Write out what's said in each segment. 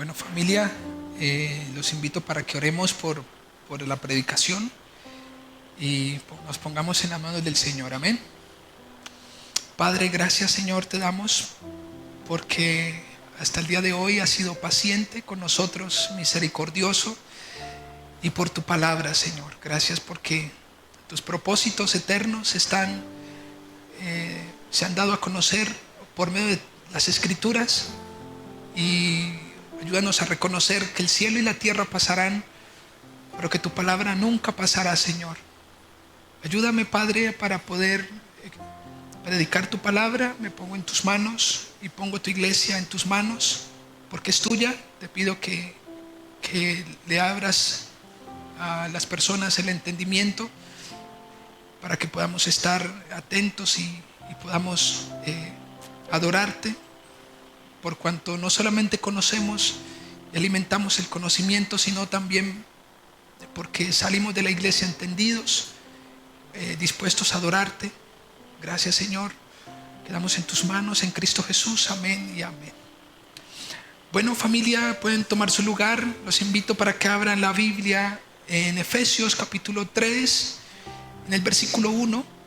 Bueno, familia, los invito para que oremos por la predicación y nos pongamos en las manos del Señor. Amén. Padre, gracias, Señor, te damos porque hasta el día de hoy has sido paciente con nosotros, misericordioso, y por tu palabra, Señor. Gracias porque tus propósitos eternos se han dado a conocer por medio de las Escrituras, y ayúdanos a reconocer que el cielo y la tierra pasarán, pero que tu palabra nunca pasará, Señor. Ayúdame, Padre, para poder predicar tu palabra. Me pongo en tus manos y pongo tu iglesia en tus manos, porque es tuya. Te pido que le abras a las personas el entendimiento para que podamos estar atentos y podamos adorarte, por cuanto no solamente conocemos y alimentamos el conocimiento, sino también porque salimos de la iglesia entendidos, dispuestos a adorarte. Gracias, Señor. Quedamos en tus manos, en Cristo Jesús. Amén y amén. Bueno, familia, pueden tomar su lugar. Los invito para que abran la Biblia en Efesios capítulo 3, en el versículo 1.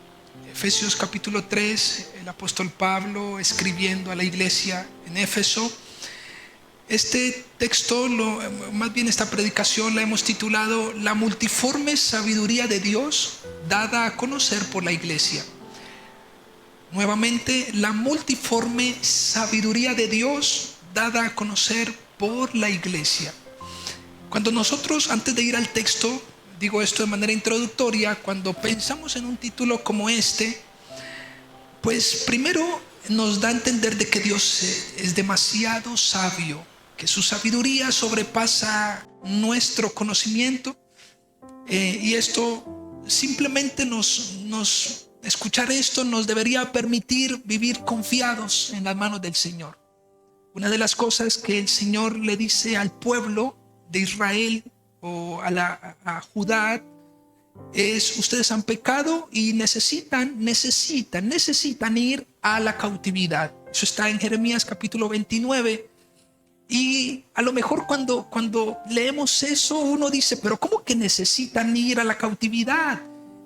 Efesios capítulo 3, el apóstol Pablo escribiendo a la iglesia en Éfeso. Este texto, más bien esta predicación, la hemos titulado La multiforme sabiduría de Dios dada a conocer por la iglesia. Nuevamente, la multiforme sabiduría de Dios dada a conocer por la iglesia. Cuando nosotros, antes de ir al texto, digo esto de manera introductoria, cuando pensamos en un título como este, pues primero nos da a entender de que Dios es demasiado sabio, que su sabiduría sobrepasa nuestro conocimiento, y esto simplemente escuchar esto nos debería permitir vivir confiados en las manos del Señor. Una de las cosas que el Señor le dice al pueblo de Israel o a Judá es: ustedes han pecado y necesitan ir a la cautividad. Eso está en Jeremías capítulo 29. Y a lo mejor cuando leemos eso, uno dice: pero ¿cómo que necesitan ir a la cautividad?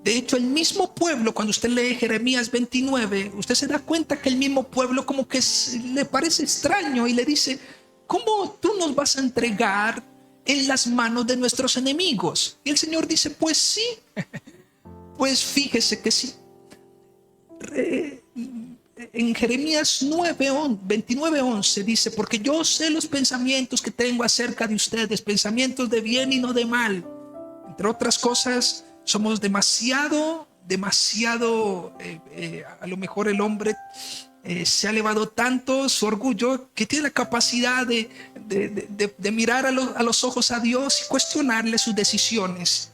De hecho, el mismo pueblo, cuando usted lee Jeremías 29, usted se da cuenta que el mismo pueblo como que le parece extraño y le dice: ¿cómo tú nos vas a entregar en las manos de nuestros enemigos? Y el Señor dice: pues sí, pues fíjese que sí. En Jeremías 29:11 dice: porque yo sé los pensamientos que tengo acerca de ustedes, pensamientos de bien y no de mal. Entre otras cosas, somos demasiado, a lo mejor el hombre se ha elevado tanto su orgullo que tiene la capacidad de mirar a los ojos a Dios y cuestionarle sus decisiones.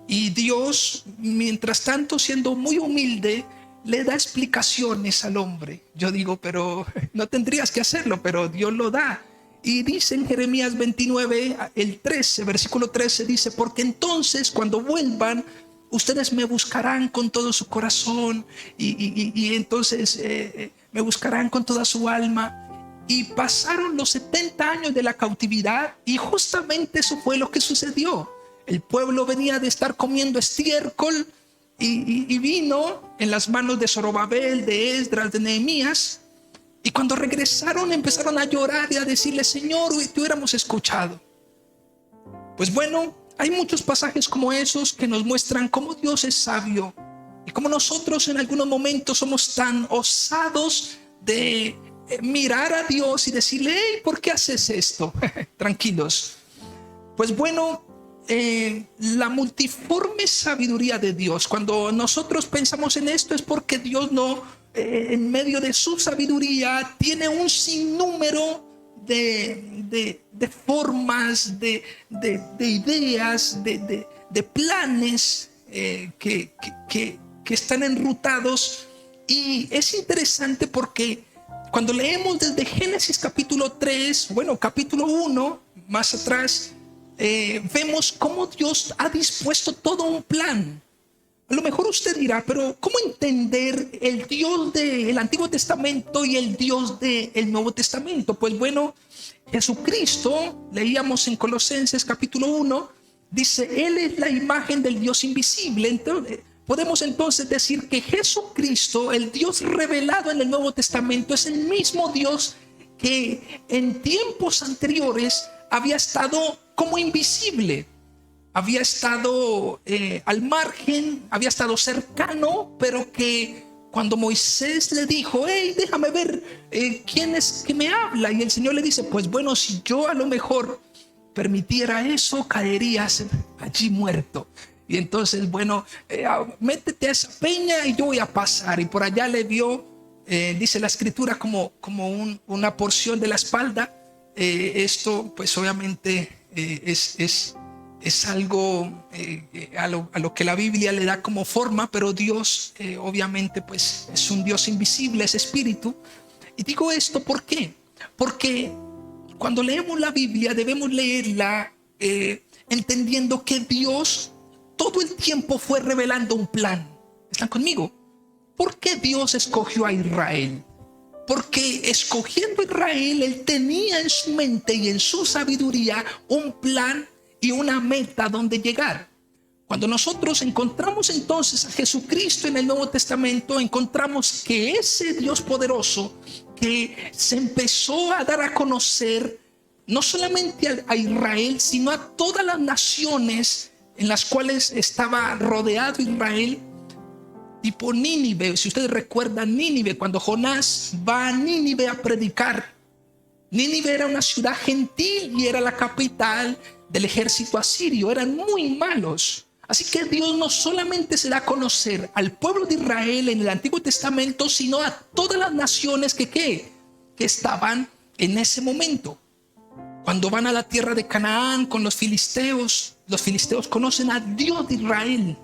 Y Dios, mientras tanto, siendo muy humilde, le da explicaciones al hombre. Yo digo: pero no tendrías que hacerlo, pero Dios lo da. Y dice en Jeremías 29, el 13, versículo 13, dice: porque entonces cuando vuelvan, ustedes me buscarán con todo su corazón y entonces me buscarán con toda su alma. Y pasaron los 70 años de la cautividad, y justamente eso fue lo que sucedió. El pueblo venía de estar comiendo estiércol y vino en las manos de Zorobabel, de Esdras, de Nehemías. Y cuando regresaron empezaron a llorar y a decirle: Señor, te hubiéramos escuchado. Pues bueno, hay muchos pasajes como esos que nos muestran cómo Dios es sabio y cómo nosotros en algunos momentos somos tan osados de mirar a Dios y decirle: hey, ¿por qué haces esto? Tranquilos. Pues bueno, la multiforme sabiduría de Dios, cuando nosotros pensamos en esto, es porque Dios en medio de su sabiduría tiene un sinnúmero de formas, de ideas, de planes que están enrutados. Y es interesante porque cuando leemos desde Génesis capítulo 3, bueno, capítulo 1, más atrás, vemos cómo Dios ha dispuesto todo un plan. A lo mejor usted dirá, pero ¿cómo entender el Dios del Antiguo Testamento y el Dios del Nuevo Testamento? Pues bueno, Jesucristo, leíamos en Colosenses capítulo 1, dice, Él es la imagen del Dios invisible. Entonces, podemos entonces decir que Jesucristo, el Dios revelado en el Nuevo Testamento, es el mismo Dios que en tiempos anteriores había estado como invisible. Había estado al margen, había estado cercano, pero que cuando Moisés le dijo, hey, déjame ver quién es que me habla, y el Señor le dice, pues bueno, si yo a lo mejor permitiera eso, caerías allí muerto. Y entonces, bueno, métete a esa peña y yo voy a pasar. Y por allá le vio, dice la escritura, como una porción de la espalda. Esto, pues obviamente, es algo a lo que la Biblia le da como forma, pero Dios obviamente pues es un Dios invisible, es espíritu. Y digo esto, ¿por qué? Porque cuando leemos la Biblia debemos leerla entendiendo que Dios todo el tiempo fue revelando un plan. ¿Están conmigo? ¿Por qué Dios escogió a Israel? Porque escogiendo a Israel, Él tenía en su mente y en su sabiduría un plan y una meta donde llegar. Cuando nosotros encontramos entonces a Jesucristo en el Nuevo Testamento, encontramos que ese Dios poderoso que se empezó a dar a conocer no solamente a Israel, sino a todas las naciones en las cuales estaba rodeado Israel, tipo Nínive. Si ustedes recuerdan Nínive, cuando Jonás va a Nínive a predicar, Nínive era una ciudad gentil y era la capital del ejército asirio. Eran muy malos. Así que Dios no solamente se da a conocer al pueblo de Israel en el Antiguo Testamento, sino a todas las naciones que estaban en ese momento. Cuando van a la tierra de Canaán con los filisteos conocen a Dios de Israel.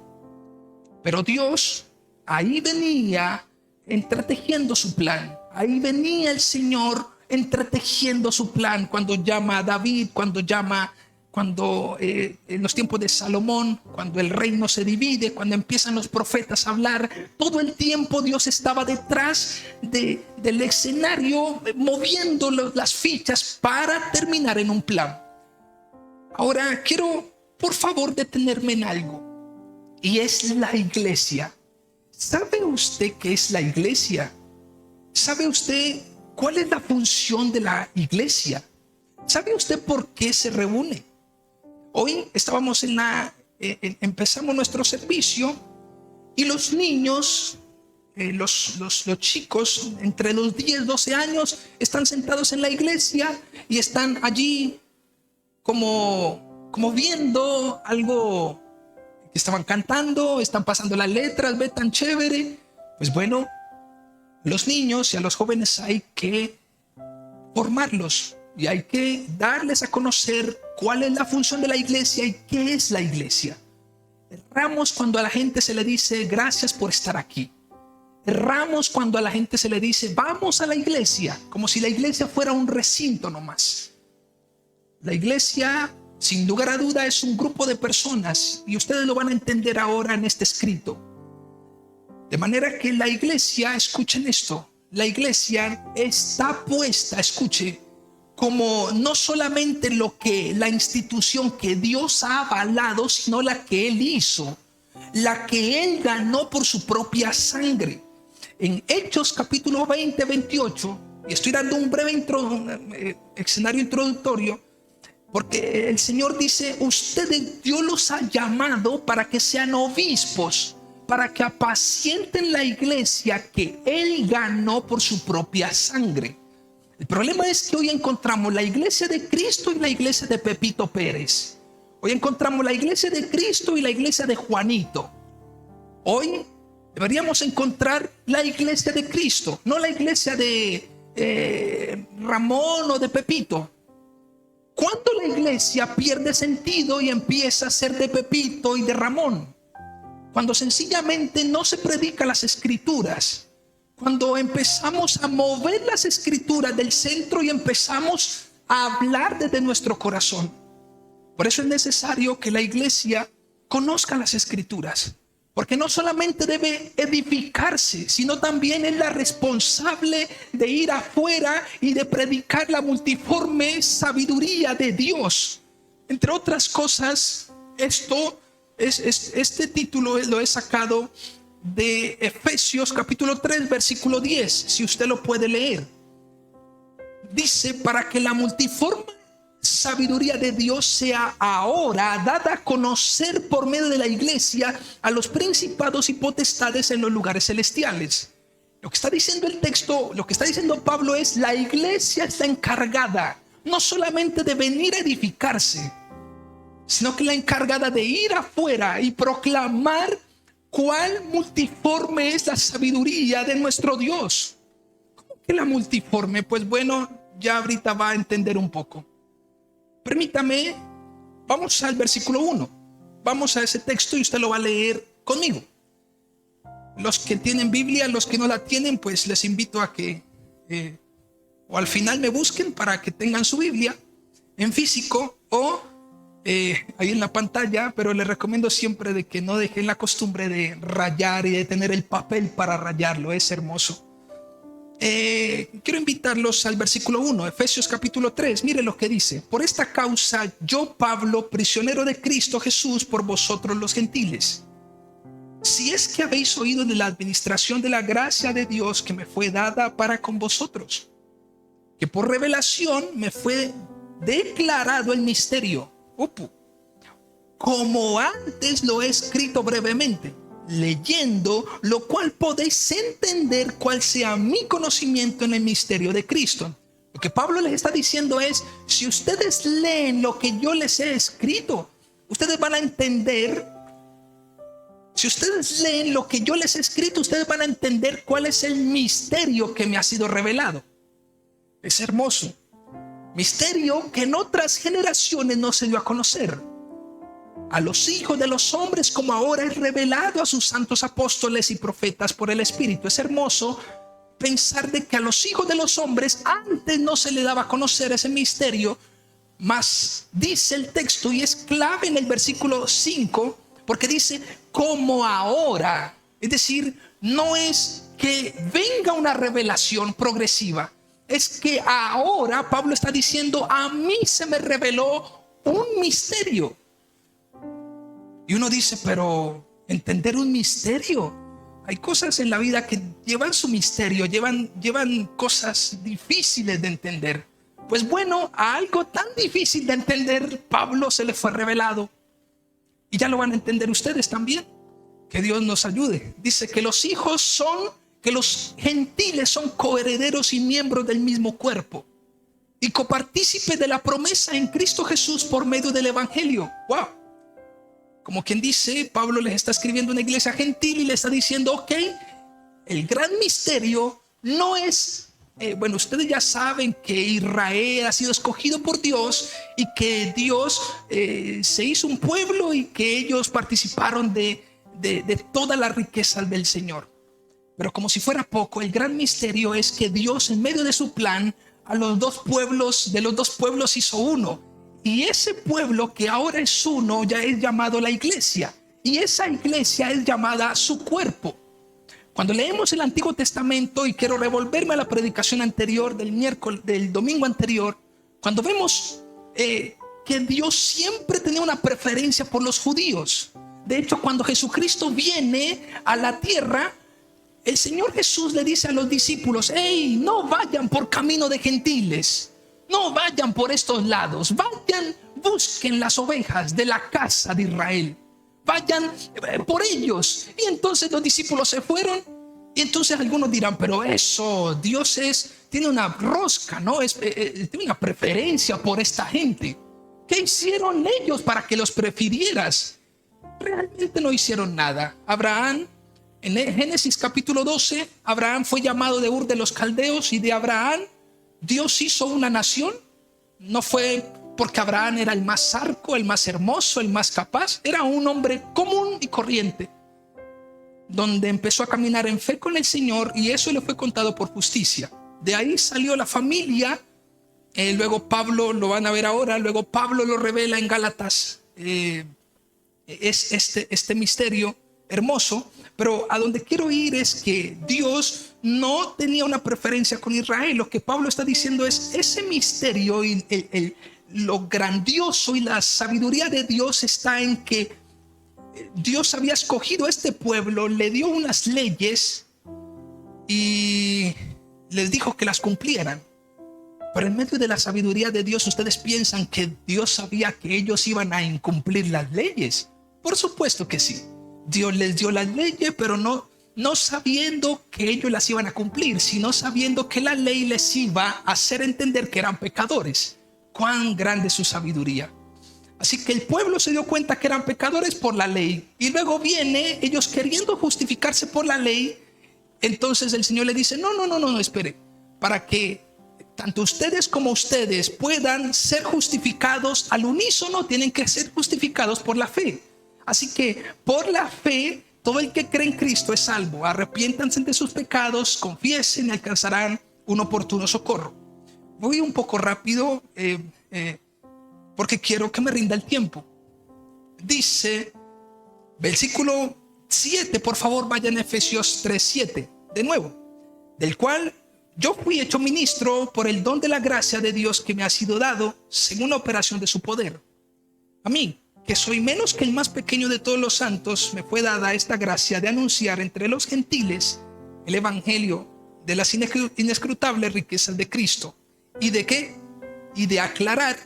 Pero Dios ahí venía entretejiendo su plan. Ahí venía el Señor entretejiendo su plan cuando llama a David, cuando en los tiempos de Salomón, cuando el reino se divide, cuando empiezan los profetas a hablar, todo el tiempo Dios estaba detrás del escenario, moviendo las fichas para terminar en un plan. Ahora quiero, por favor, detenerme en algo, y es la iglesia. ¿Sabe usted qué es la iglesia? ¿Sabe usted cuál es la función de la iglesia? ¿Sabe usted por qué se reúne? Hoy estábamos empezamos nuestro servicio y los niños, los chicos entre los 10 y 12 años están sentados en la iglesia y están allí como viendo algo que estaban cantando, están pasando las letras, ve tan chévere. Pues bueno, los niños y a los jóvenes hay que formarlos y hay que darles a conocer cuál es la función de la iglesia y qué es la iglesia. Erramos cuando a la gente se le dice gracias por estar aquí. Erramos cuando a la gente se le dice vamos a la iglesia, como si la iglesia fuera un recinto nomás. La iglesia, sin lugar a duda, es un grupo de personas y ustedes lo van a entender ahora en este escrito. De manera que la iglesia, escuchen esto, la iglesia está puesta, escuche, como no solamente la institución que Dios ha avalado, sino la que Él hizo, la que Él ganó por su propia sangre. En Hechos capítulo 20, 28, y estoy dando un breve escenario introductorio, porque el Señor dice, ustedes Dios los ha llamado para que sean obispos, para que apacienten la iglesia que Él ganó por su propia sangre. El problema es que hoy encontramos la iglesia de Cristo y la iglesia de Pepito Pérez. Hoy encontramos la iglesia de Cristo y la iglesia de Juanito. Hoy deberíamos encontrar la iglesia de Cristo, no la iglesia de Ramón o de Pepito. ¿Cuándo la iglesia pierde sentido y empieza a ser de Pepito y de Ramón? Cuando sencillamente no se predica las escrituras. Cuando empezamos a mover las escrituras del centro y empezamos a hablar desde nuestro corazón. Por eso es necesario que la iglesia conozca las escrituras. Porque no solamente debe edificarse, sino también es la responsable de ir afuera y de predicar la multiforme sabiduría de Dios. Entre otras cosas, este título lo he sacado de Efesios capítulo 3, versículo 10, si usted lo puede leer. Dice, para que la multiforme sabiduría de Dios sea ahora dada a conocer por medio de la iglesia a los principados y potestades en los lugares celestiales. Lo que está diciendo el texto, lo que está diciendo Pablo es: la iglesia está encargada no solamente de venir a edificarse, sino que la encargada de ir afuera y proclamar cuál multiforme es la sabiduría de nuestro Dios. ¿Cómo que la multiforme? Pues bueno, ya ahorita va a entender un poco. Permítame, vamos al versículo 1. Vamos a ese texto y usted lo va a leer conmigo. Los que tienen Biblia, los que no la tienen, pues les invito a que o al final me busquen para que tengan su Biblia en físico o ahí en la pantalla, pero les recomiendo siempre de que no dejen la costumbre de rayar y de tener el papel para rayarlo. Es hermoso. Quiero invitarlos al versículo 1, Efesios capítulo 3. Mire lo que dice: por esta causa yo, Pablo, prisionero de Cristo Jesús, por vosotros los gentiles, si es que habéis oído de la administración de la gracia de Dios que me fue dada para con vosotros, que por revelación me fue declarado el misterio, como antes lo he escrito brevemente, leyendo lo cual podéis entender cuál sea mi conocimiento en el misterio de Cristo. Lo que Pablo les está diciendo es: si ustedes leen lo que yo les he escrito, ustedes van a entender. Si ustedes leen lo que yo les he escrito, ustedes van a entender cuál es el misterio que me ha sido revelado. Es hermoso. Misterio que en otras generaciones no se dio a conocer a los hijos de los hombres, como ahora es revelado a sus santos apóstoles y profetas por el Espíritu. Es hermoso pensar de que a los hijos de los hombres antes no se le daba a conocer ese misterio, mas dice el texto, y es clave en el versículo 5, porque dice como ahora. Es decir, no es que venga una revelación progresiva, es que ahora Pablo está diciendo: a mí se me reveló un misterio. Y uno dice: pero entender un misterio, hay cosas en la vida que llevan su misterio, llevan cosas difíciles de entender. Pues bueno, a algo tan difícil de entender Pablo se le fue revelado, y ya lo van a entender ustedes también. Que Dios nos ayude. Dice que los gentiles son coherederos y miembros del mismo cuerpo y copartícipes de la promesa en Cristo Jesús por medio del evangelio. Wow. Como quien dice, Pablo les está escribiendo a una iglesia gentil y le está diciendo: ok, el gran misterio no es, bueno, ustedes ya saben que Israel ha sido escogido por Dios y que Dios se hizo un pueblo y que ellos participaron de toda la riqueza del Señor. Pero como si fuera poco, el gran misterio es que Dios, en medio de su plan, de los dos pueblos hizo uno. Y ese pueblo que ahora es uno ya es llamado la iglesia, y esa iglesia es llamada su cuerpo. Cuando leemos el Antiguo Testamento, y quiero revolverme a la predicación anterior del domingo anterior, cuando vemos que Dios siempre tenía una preferencia por los judíos. De hecho, cuando Jesucristo viene a la tierra, el Señor Jesús le dice a los discípulos: hey, no vayan por camino de gentiles, no vayan por estos lados, vayan, busquen las ovejas de la casa de Israel, vayan por ellos. Y entonces los discípulos se fueron. Y entonces algunos dirán: pero eso, Dios tiene una rosca, ¿no? Tiene una preferencia por esta gente. ¿Qué hicieron ellos para que los prefirieras? Realmente no hicieron nada. Abraham, en Génesis capítulo 12, Abraham fue llamado de Ur de los Caldeos, y de Abraham Dios hizo una nación. No fue porque Abraham era el más sarco, el más hermoso, el más capaz. Era un hombre común y corriente, donde empezó a caminar en fe con el Señor, y eso le fue contado por justicia. De ahí salió la familia. Luego Pablo, lo van a ver ahora, luego Pablo lo revela en Gálatas. Es este misterio hermoso, pero a donde quiero ir es que Dios no tenía una preferencia con Israel. Lo que Pablo está diciendo es ese misterio y lo grandioso y la sabiduría de Dios está en que Dios había escogido a este pueblo, le dio unas leyes y les dijo que las cumplieran. Pero en medio de la sabiduría de Dios, ustedes piensan que Dios sabía que ellos iban a incumplir las leyes. Por supuesto que sí. Dios les dio las leyes, pero no sabiendo que ellos las iban a cumplir, sino sabiendo que la ley les iba a hacer entender que eran pecadores. Cuán grande es su sabiduría. Así que el pueblo se dio cuenta que eran pecadores por la ley. Y luego viene ellos queriendo justificarse por la ley. Entonces el Señor le dice, no, espere. Para que tanto ustedes como ustedes puedan ser justificados al unísono, tienen que ser justificados por la fe. Así que por la fe, todo el que cree en Cristo es salvo. Arrepiéntanse de sus pecados, confiesen y alcanzarán un oportuno socorro. Voy un poco rápido porque quiero que me rinda el tiempo. Dice, versículo 7, por favor vayan a Efesios 3:7, de nuevo. Del cual yo fui hecho ministro por el don de la gracia de Dios que me ha sido dado según la operación de su poder. A mí, que soy menos que el más pequeño de todos los santos, me fue dada esta gracia de anunciar entre los gentiles el evangelio de las inescrutables riquezas de Cristo. ¿Y de qué? Y de aclarar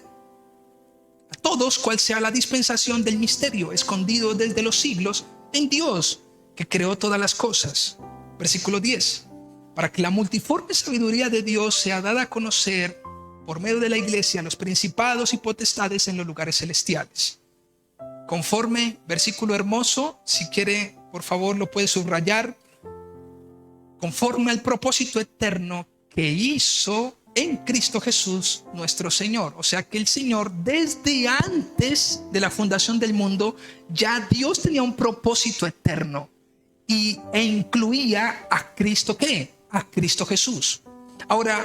a todos cuál sea la dispensación del misterio escondido desde los siglos en Dios, que creó todas las cosas. Versículo 10. Para que la multiforme sabiduría de Dios sea dada a conocer por medio de la iglesia a los principados y potestades en los lugares celestiales. Conforme, versículo hermoso, si quiere, por favor, lo puede subrayar. Conforme al propósito eterno que hizo en Cristo Jesús nuestro Señor. O sea que el Señor, desde antes de la fundación del mundo, ya Dios tenía un propósito eterno e incluía a Cristo, ¿qué? A Cristo Jesús. Ahora,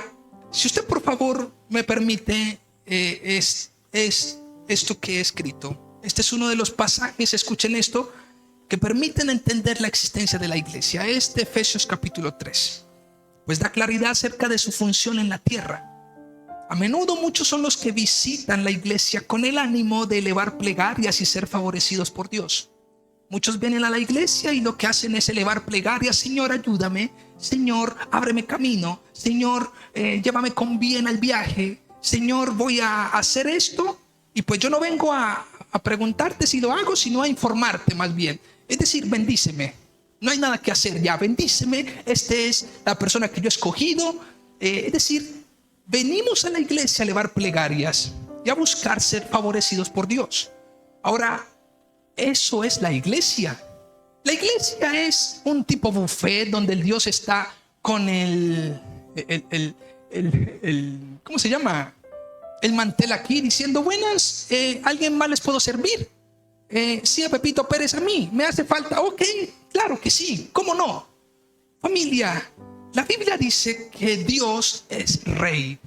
si usted por favor me permite, es esto que he escrito. Este es uno de los pasajes, escuchen esto, que permiten entender la existencia de la iglesia. Es de Efesios capítulo 3. Pues da claridad acerca de su función en la tierra. A menudo muchos son los que visitan la iglesia con el ánimo de elevar plegarias y ser favorecidos por Dios. Muchos vienen a la iglesia y lo que hacen es elevar plegarias. Señor, ayúdame. Señor, ábreme camino. Señor, llévame con bien al viaje. Señor, voy a hacer esto. Y pues yo no vengo a preguntarte si lo hago, sino a informarte más bien. Es decir, bendíceme. No hay nada que hacer ya, bendíceme. Esta es la persona que yo he escogido. Es decir, venimos a la iglesia a elevar plegarias y a buscar ser favorecidos por Dios. Ahora, eso es la iglesia. La iglesia es un tipo buffet donde el Dios está con ¿cómo se llama? El mantel aquí diciendo, buenas, ¿alguien más les puedo servir? Sí, a Pepito Pérez, a mí, me hace falta. Ok, claro que sí, ¿cómo no? Familia, la Biblia dice que Dios es rey.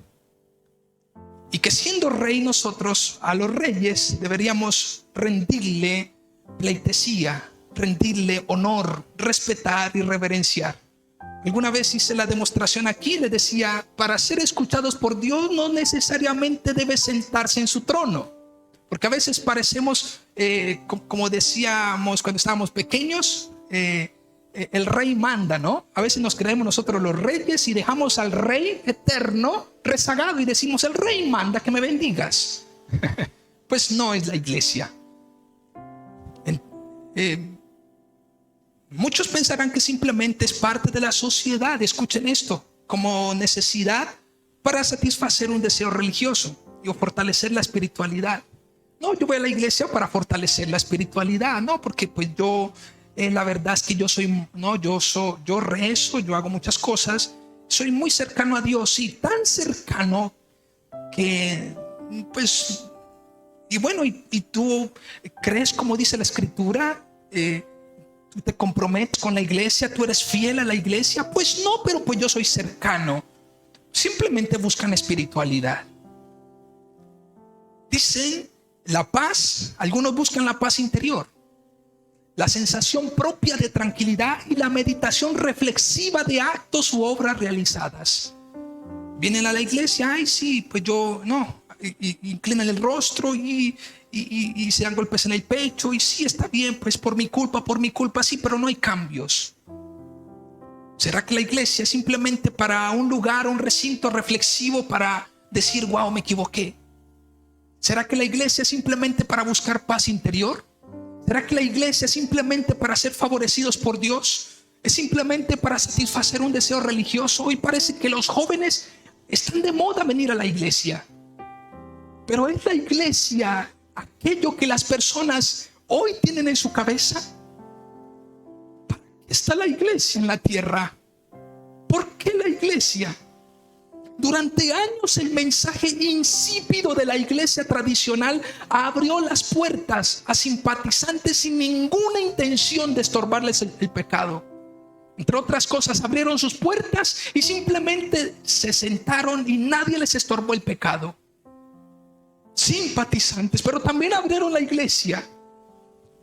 Y que siendo rey nosotros a los reyes deberíamos rendirle pleitesía, rendirle honor, respetar y reverenciar. Alguna vez hice la demostración aquí, le decía, para ser escuchados por Dios no necesariamente debe sentarse en su trono. Porque a veces parecemos, como decíamos cuando estábamos pequeños, el rey manda, ¿no? A veces nos creemos nosotros los reyes y dejamos al rey eterno rezagado y decimos, el rey manda, que me bendigas. Pues no es la iglesia. Muchos pensarán que simplemente es parte de la sociedad, escuchen esto, como necesidad para satisfacer un deseo religioso y fortalecer la espiritualidad. No, yo voy a la iglesia para fortalecer la espiritualidad, no, porque pues yo, la verdad es que yo rezo, yo hago muchas cosas, soy muy cercano a Dios y tan cercano que pues, y bueno, y tú crees como dice la escritura, tú te comprometes con la iglesia, tú eres fiel a la iglesia. Pues no, pero pues yo soy cercano. Simplemente buscan espiritualidad. Dicen la paz, algunos buscan la paz interior. la sensación propia de tranquilidad y la meditación reflexiva de actos u obras realizadas. Vienen a la iglesia, ay sí, pues yo no, y inclinan el rostro y se dan golpes en el pecho, y sí, está bien, pues por mi culpa, sí, pero no hay cambios. ¿Será que la iglesia es simplemente para un lugar, un recinto reflexivo para decir, wow, me equivoqué? ¿Será que la iglesia es simplemente para buscar paz interior? ¿Será que la iglesia es simplemente para ser favorecidos por Dios? ¿Es simplemente para satisfacer un deseo religioso? Hoy parece que los jóvenes están de moda venir a la iglesia. Pero ¿es la iglesia aquello que las personas hoy tienen en su cabeza? ¿Para qué está la iglesia en la tierra? ¿Por qué la iglesia? Durante años el mensaje insípido de la iglesia tradicional abrió las puertas a simpatizantes sin ninguna intención de estorbarles el pecado. Entre otras cosas, abrieron sus puertas y simplemente se sentaron y nadie les estorbó el pecado. Simpatizantes, pero también abrieron la iglesia,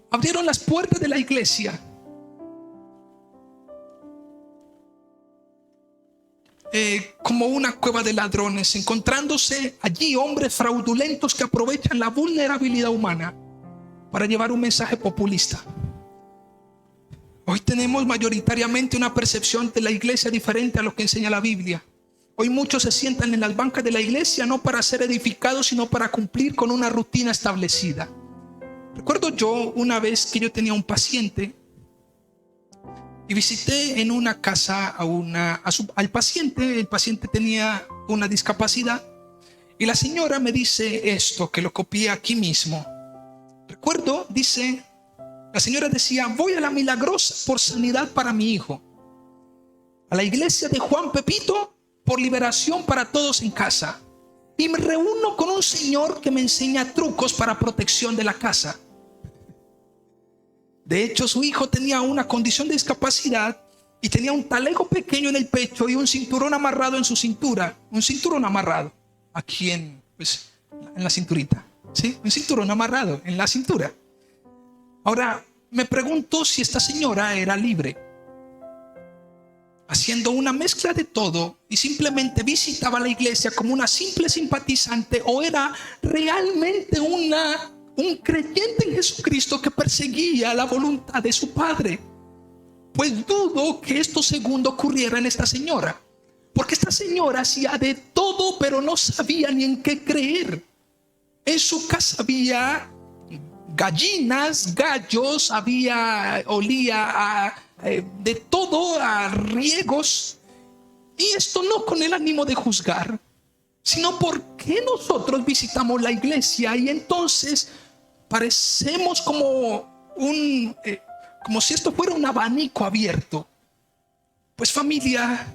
abrieron las puertas de la iglesia. Como una cueva de ladrones, encontrándose allí hombres fraudulentos que aprovechan la vulnerabilidad humana para llevar un mensaje populista. Hoy tenemos mayoritariamente una percepción de la iglesia diferente a lo que enseña la Biblia. Hoy muchos se sientan en las bancas de la iglesia no para ser edificados, sino para cumplir con una rutina establecida. Recuerdo yo una vez que yo tenía un paciente y visité en una casa al paciente. El paciente tenía una discapacidad y la señora me dice esto, que lo copié aquí mismo. Recuerdo, dice, la señora decía: voy a la Milagrosa por sanidad para mi hijo, a la iglesia de Juan Pepito por liberación para todos en casa, y me reúno con un señor que me enseña trucos para protección de la casa. De hecho, su hijo tenía una condición de discapacidad y tenía un talego pequeño en el pecho y un cinturón amarrado en su cintura. Un cinturón amarrado aquí en la cinturita, ¿sí? Un cinturón amarrado en la cintura. Ahora, me pregunto si esta señora era libre, haciendo una mezcla de todo, y simplemente visitaba la iglesia como una simple simpatizante, o era realmente un creyente en Jesucristo que perseguía la voluntad de su Padre. Pues dudo que esto segundo ocurriera en esta señora, porque esta señora hacía de todo, pero no sabía ni en qué creer. En su casa había gallinas, gallos, olía de todo, a riegos, y esto no con el ánimo de juzgar, sino porque nosotros visitamos la iglesia y entonces parecemos como si esto fuera un abanico abierto. Pues familia,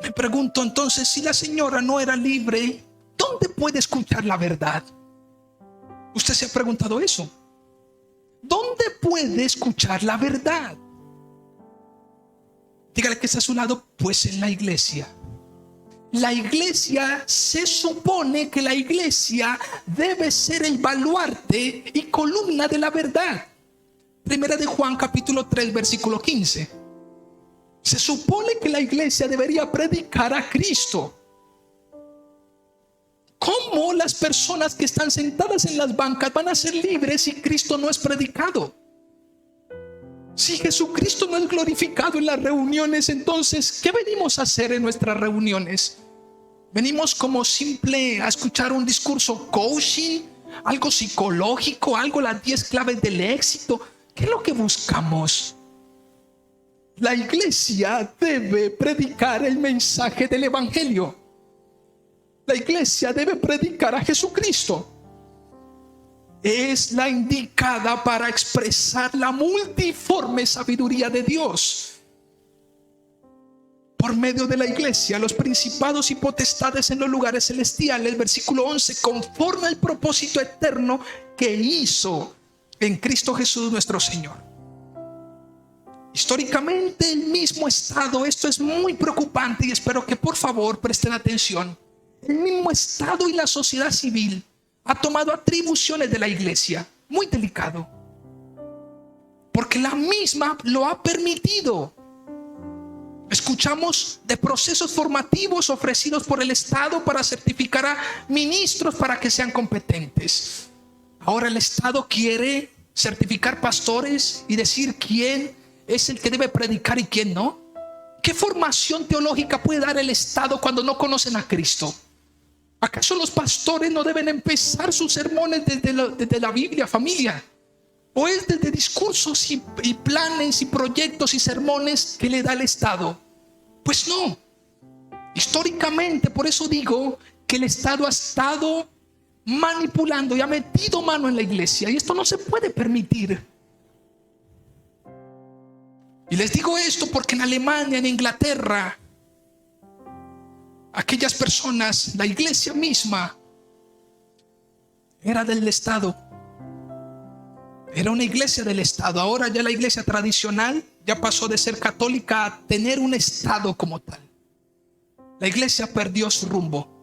me pregunto entonces, si la señora no era libre, ¿dónde puede escuchar la verdad? ¿Usted se ha preguntado eso? ¿Dónde puede escuchar la verdad? Dígale que está a su lado: pues en la iglesia. La iglesia, se supone que la iglesia debe ser el baluarte y columna de la verdad. Primera de Juan capítulo 3 versículo 15. Se supone que la iglesia debería predicar a Cristo. ¿Cómo las personas que están sentadas en las bancas van a ser libres si Cristo no es predicado? Si Jesucristo no es glorificado en las reuniones, entonces, ¿qué venimos a hacer en nuestras reuniones? ¿Venimos como simple a escuchar un discurso coaching, algo psicológico, algo, las 10 claves del éxito? ¿Qué es lo que buscamos? La iglesia debe predicar el mensaje del evangelio. La iglesia debe predicar a Jesucristo. Es la indicada para expresar la multiforme sabiduría de Dios. Por medio de la iglesia, los principados y potestades en los lugares celestiales, versículo 11, conforme al propósito eterno que hizo en Cristo Jesús nuestro Señor. Históricamente, el mismo estado, esto es muy preocupante y espero que por favor presten atención. El mismo estado y la sociedad civil ha tomado atribuciones de la iglesia. muy delicado, porque la misma lo ha permitido. Escuchamos de procesos formativos ofrecidos por el Estado para certificar a ministros para que sean competentes. Ahora el Estado quiere certificar pastores y decir quién es el que debe predicar y quién no. ¿Qué formación teológica puede dar el Estado cuando no conocen a Cristo? ¿Acaso los pastores no deben empezar sus sermones desde la Biblia, familia? ¿O es desde discursos y planes y proyectos y sermones que le da el Estado? Pues no. Históricamente, por eso digo que el Estado ha estado manipulando y ha metido mano en la iglesia, y esto no se puede permitir. Y les digo esto porque en Alemania, en Inglaterra, aquellas personas, la iglesia misma era del Estado. Era una iglesia del Estado. Ahora ya la iglesia tradicional ya pasó de ser católica a tener un Estado como tal. La iglesia perdió su rumbo.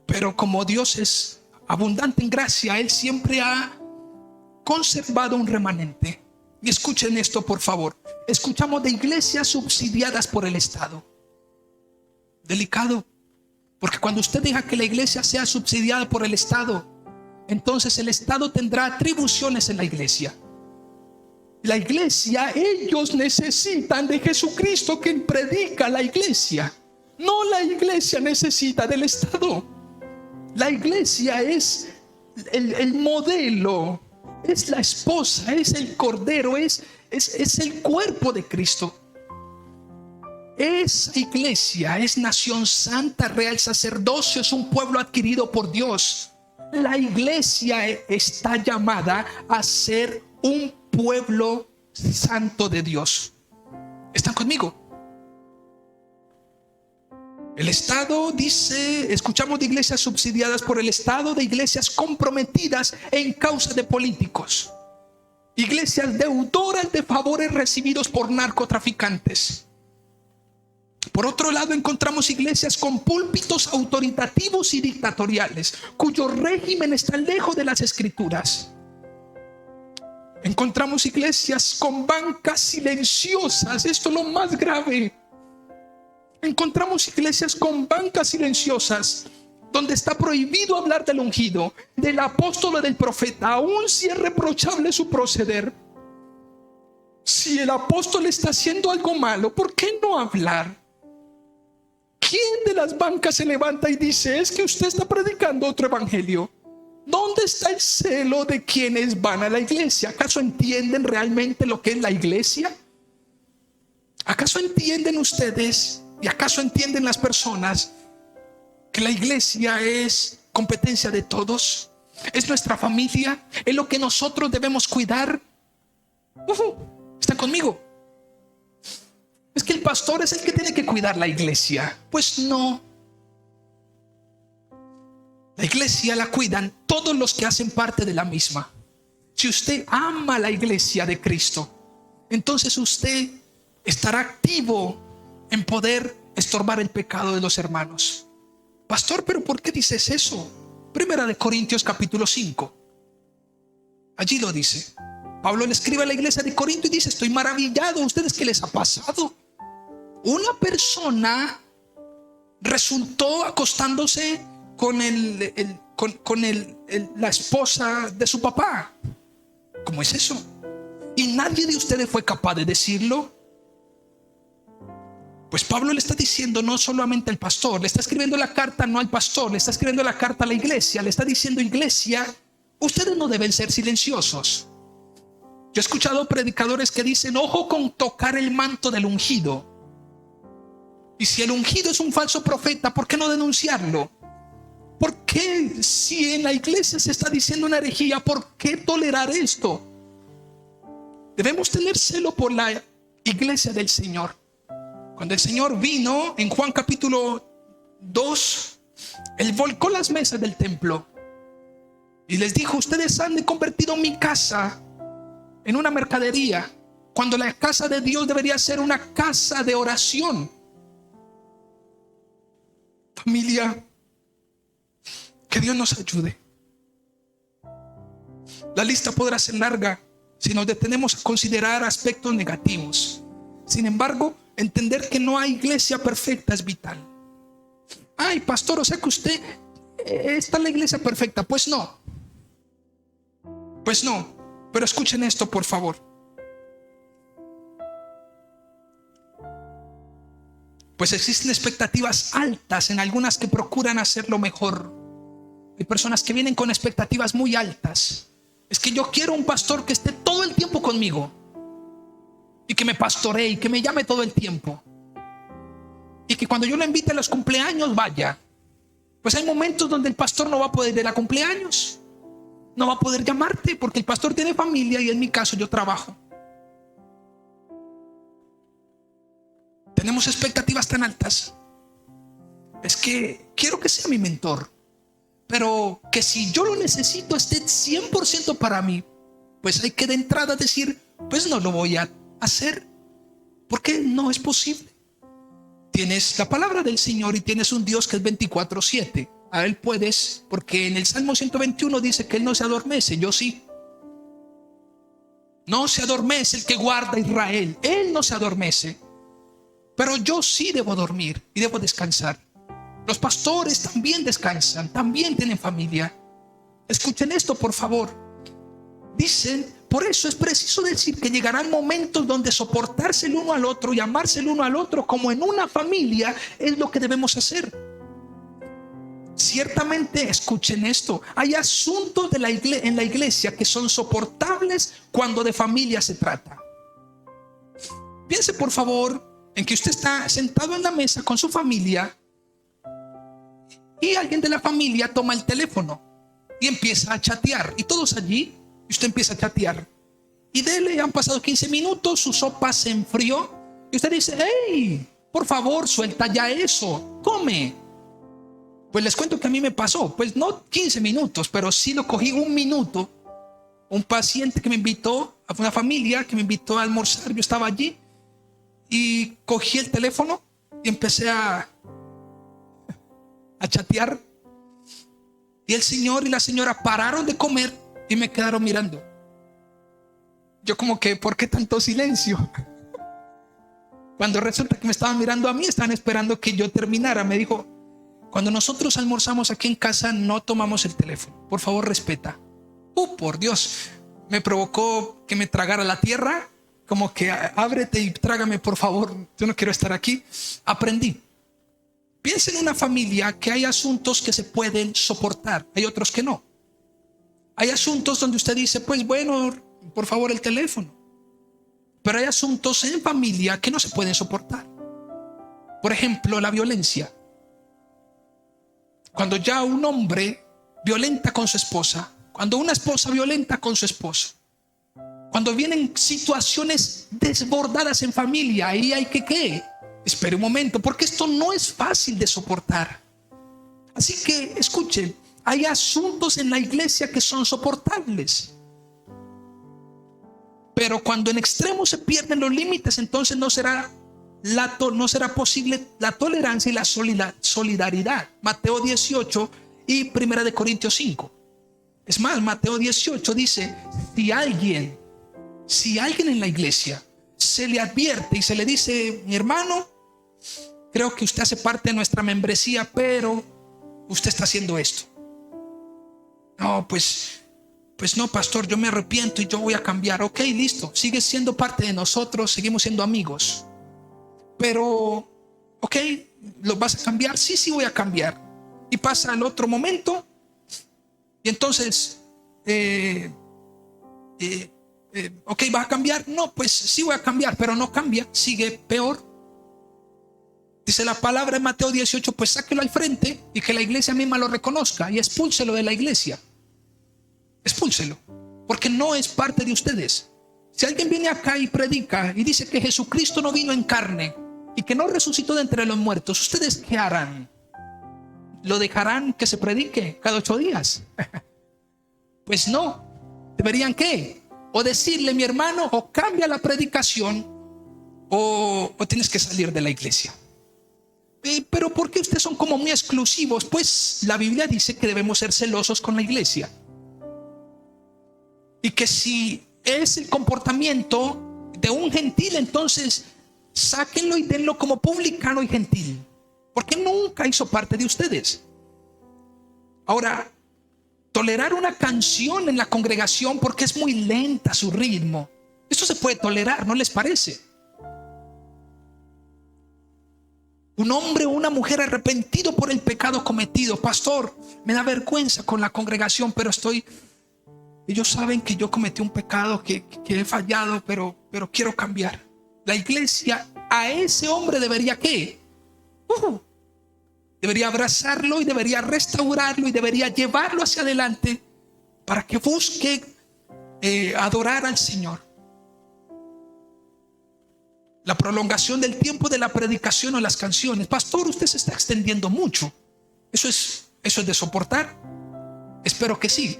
Pero como Dios es abundante en gracia, Él siempre ha conservado un remanente. Y escuchen esto, por favor. Escuchamos de iglesias subsidiadas por el Estado. Delicado. Porque cuando usted deja que la iglesia sea subsidiada por el Estado, entonces el Estado tendrá atribuciones en la iglesia. La iglesia, ellos necesitan de Jesucristo, quien predica la iglesia. No, la iglesia necesita del Estado. La iglesia es el modelo, es la esposa, es el cordero, es el cuerpo de Cristo. Esa iglesia es nación santa, real sacerdocio, es un pueblo adquirido por Dios. La iglesia está llamada a ser un pueblo santo de Dios. ¿Están conmigo? El Estado dice, escuchamos de iglesias subsidiadas por el Estado, de iglesias comprometidas en causa de políticos, iglesias deudoras de favores recibidos por narcotraficantes. Por otro lado, encontramos iglesias con púlpitos autoritativos y dictatoriales, cuyo régimen está lejos de las Escrituras. Encontramos iglesias con bancas silenciosas. Esto es lo más grave. Encontramos iglesias con bancas silenciosas, donde está prohibido hablar del ungido, del apóstol o del profeta, aun si es reprochable su proceder. Si el apóstol está haciendo algo malo, ¿por qué no hablar? ¿Quién de las bancas se levanta y dice: es que usted está predicando otro evangelio? ¿Dónde está el celo de quienes van a la iglesia? ¿Acaso entienden realmente lo que es la iglesia? ¿Acaso entienden ustedes y acaso entienden las personas que la iglesia es competencia de todos? Es nuestra familia, es lo que nosotros debemos cuidar. ¿Están conmigo? Es que el pastor es el que tiene que cuidar la iglesia. Pues no. La iglesia la cuidan todos los que hacen parte de la misma. Si usted ama la iglesia de Cristo, entonces usted estará activo en poder estorbar el pecado de los hermanos. Pastor, ¿pero por qué dices eso? Primera de Corintios capítulo 5. Allí lo dice. Pablo le escribe a la iglesia de Corinto y dice: estoy maravillado. ¿A ustedes qué les ha pasado? Una persona resultó acostándose con la esposa de su papá. ¿Cómo es eso? Y nadie de ustedes fue capaz de decirlo. Pues Pablo le está diciendo no solamente al pastor, le está escribiendo la carta no al pastor, le está escribiendo la carta a la iglesia, le está diciendo: iglesia, ustedes no deben ser silenciosos. Yo he escuchado predicadores que dicen: ojo con tocar el manto del ungido. Y si el ungido es un falso profeta, ¿por qué no denunciarlo? ¿Por qué, si en la iglesia se está diciendo una herejía, por qué tolerar esto? Debemos tener celo por la iglesia del Señor. Cuando el Señor vino en Juan capítulo 2, Él volcó las mesas del templo y les dijo: ustedes han convertido mi casa en una mercadería, cuando la casa de Dios debería ser una casa de oración. Familia, que Dios nos ayude. La lista podrá ser larga si nos detenemos a considerar aspectos negativos. Sin embargo, entender que no hay iglesia perfecta es vital. Ay, pastor, o sea que usted está en la iglesia perfecta. Pues no. Pues no. Pero escuchen esto, por favor. Pues existen expectativas altas en algunas que procuran hacerlo mejor. Hay personas que vienen con expectativas muy altas. Es que yo quiero un pastor que esté todo el tiempo conmigo y que me pastoree y que me llame todo el tiempo y que cuando yo lo invite a los cumpleaños vaya. Pues hay momentos donde el pastor no va a poder ir a cumpleaños, no va a poder llamarte porque el pastor tiene familia y en mi caso yo trabajo. Tenemos expectativas tan altas. Es que quiero que sea mi mentor, pero que si yo lo necesito esté 100% para mí. Pues hay que de entrada decir, pues no lo voy a hacer porque no es posible. Tienes la palabra del Señor y tienes un Dios que es 24/7. A Él puedes, porque en el Salmo 121 dice que Él no se adormece. Yo sí. No se adormece el que guarda a Israel. Él no se adormece. Pero yo sí debo dormir y debo descansar. Los pastores también descansan, también tienen familia. Escuchen esto, por favor. Dicen, por eso es preciso decir que llegarán momentos donde soportarse el uno al otro y amarse el uno al otro como en una familia es lo que debemos hacer. Ciertamente, escuchen esto, hay asuntos en la iglesia que son soportables cuando de familia se trata. Piense, por favor, en que usted está sentado en la mesa con su familia y alguien de la familia toma el teléfono y empieza a chatear y todos allí, y usted empieza a chatear y han pasado 15 minutos, su sopa se enfrió y usted dice, hey, por favor, suelta ya eso, come. Pues les cuento que a mí me pasó, pues no 15 minutos, pero sí lo cogí un minuto. Un paciente que me invitó, a una familia que me invitó a almorzar, yo estaba allí y cogí el teléfono y empecé a chatear. Y el señor y la señora pararon de comer y me quedaron mirando. Yo como que, ¿por qué tanto silencio? Cuando resulta que me estaban mirando a mí, estaban esperando que yo terminara. Me dijo, cuando nosotros almorzamos aquí en casa no tomamos el teléfono. Por favor, respeta. Por Dios. Me provocó que me tragara la tierra. Como que ábrete y trágame, por favor. Yo no quiero estar aquí. Aprendí. Piensa en una familia que hay asuntos que se pueden soportar. Hay otros que no. Hay asuntos donde usted dice, pues bueno, por favor el teléfono. Pero hay asuntos en familia que no se pueden soportar. Por ejemplo, la violencia. Cuando ya un hombre violenta con su esposa, cuando una esposa violenta con su esposo, cuando vienen situaciones desbordadas en familia, ahí hay que ¿qué? Espere un momento, porque esto no es fácil de soportar. Así que escuchen, hay asuntos en la iglesia que son soportables. Pero cuando en extremo se pierden los límites, entonces no será posible la tolerancia y la solidaridad. Mateo 18 y 1 Corintios 5. Es más, Mateo 18 dice, si alguien en la iglesia se le advierte y se le dice, mi hermano, creo que usted hace parte de nuestra membresía, pero usted está haciendo esto. No, pues no, pastor, yo me arrepiento y yo voy a cambiar. Ok, listo, sigues siendo parte de nosotros, seguimos siendo amigos. Pero, ok, ¿lo vas a cambiar? Sí, voy a cambiar. Y pasa el otro momento y entonces, ok, ¿vas a cambiar? No, pues sí voy a cambiar, pero no cambia, sigue peor. Dice la palabra en Mateo 18, pues sáquelo al frente y que la iglesia misma lo reconozca y expúlselo de la iglesia. Expúlselo, porque no es parte de ustedes. Si alguien viene acá y predica y dice que Jesucristo no vino en carne y que no resucitó de entre los muertos, ¿ustedes qué harán? ¿Lo dejarán que se predique cada 8 días? Pues no. ¿Deberían qué? O decirle, mi hermano, o cambia la predicación o tienes que salir de la iglesia. Pero ¿por qué ustedes son como muy exclusivos? Pues la Biblia dice que debemos ser celosos con la iglesia. Y que si es el comportamiento de un gentil, entonces sáquenlo y denlo como publicano y gentil, porque nunca hizo parte de ustedes. Ahora, tolerar una canción en la congregación porque es muy lenta su ritmo, eso se puede tolerar, ¿no les parece? Un hombre o una mujer arrepentido por el pecado cometido: pastor, me da vergüenza con la congregación, pero ellos saben que yo cometí un pecado, que he fallado, pero quiero cambiar. La iglesia a ese hombre debería ¿qué? Debería abrazarlo y debería restaurarlo y debería llevarlo hacia adelante para que busque adorar al Señor. La prolongación del tiempo de la predicación o las canciones: pastor, usted se está extendiendo mucho. ¿Eso es de soportar? Espero que sí.